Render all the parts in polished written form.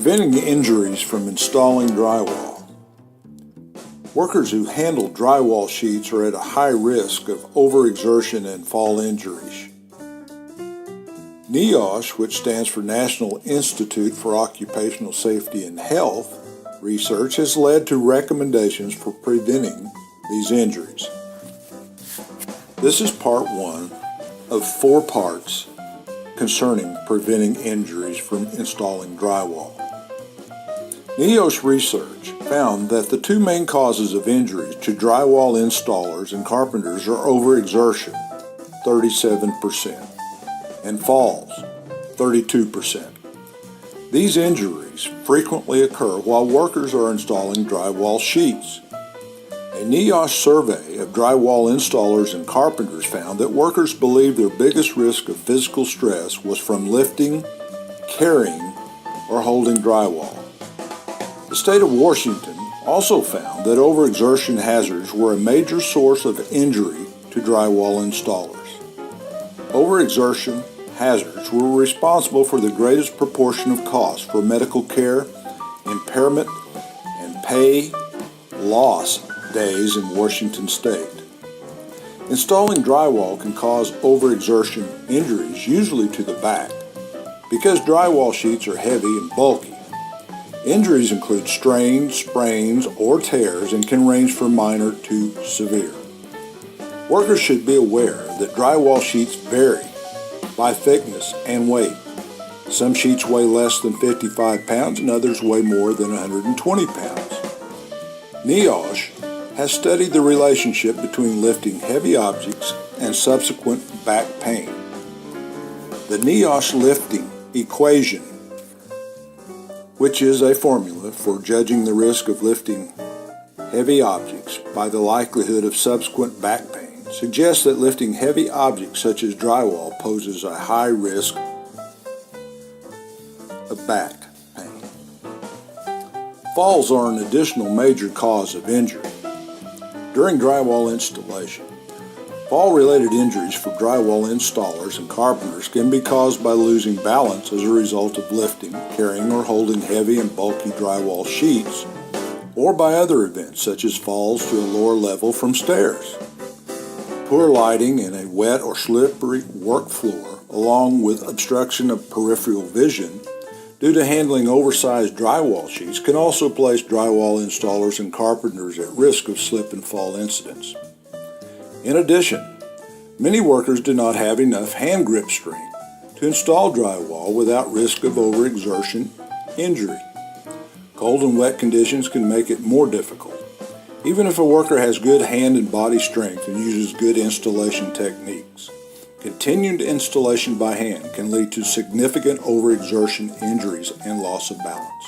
Preventing injuries from installing drywall. Workers who handle drywall sheets are at a high risk of overexertion and fall injuries. NIOSH, which stands for National Institute for Occupational Safety and Health, research has led to recommendations for preventing these injuries. This is part one of 4 parts concerning preventing injuries from installing drywall. NIOSH research found that the 2 main causes of injuries to drywall installers and carpenters are overexertion, 37%, and falls, 32%. These injuries frequently occur while workers are installing drywall sheets. A NIOSH survey of drywall installers and carpenters found that workers believed their biggest risk of physical stress was from lifting, carrying, or holding drywall. The state of Washington also found that overexertion hazards were a major source of injury to drywall installers. Overexertion hazards were responsible for the greatest proportion of costs for medical care, impairment, and pay loss days in Washington state. Installing drywall can cause overexertion injuries, usually to the back. Because drywall sheets are heavy and bulky, injuries include strains, sprains, or tears and can range from minor to severe. Workers should be aware that drywall sheets vary by thickness and weight. Some sheets weigh less than 55 pounds and others weigh more than 120 pounds. NIOSH has studied the relationship between lifting heavy objects and subsequent back pain. The NIOSH lifting equation, which is a formula for judging the risk of lifting heavy objects by the likelihood of subsequent back pain, suggests that lifting heavy objects such as drywall poses a high risk of back pain. Falls are an additional major cause of injury. During drywall installation, fall-related injuries for drywall installers and carpenters can be caused by losing balance as a result of lifting, carrying, or holding heavy and bulky drywall sheets, or by other events such as falls to a lower level from stairs. Poor lighting in a wet or slippery work floor, along with obstruction of peripheral vision due to handling oversized drywall sheets, can also place drywall installers and carpenters at risk of slip and fall incidents. In addition, many workers do not have enough hand grip strength to install drywall without risk of overexertion injury. Cold and wet conditions can make it more difficult. Even if a worker has good hand and body strength and uses good installation techniques, continued installation by hand can lead to significant overexertion injuries and loss of balance.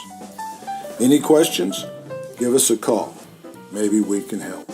Any questions? Give us a call. Maybe we can help.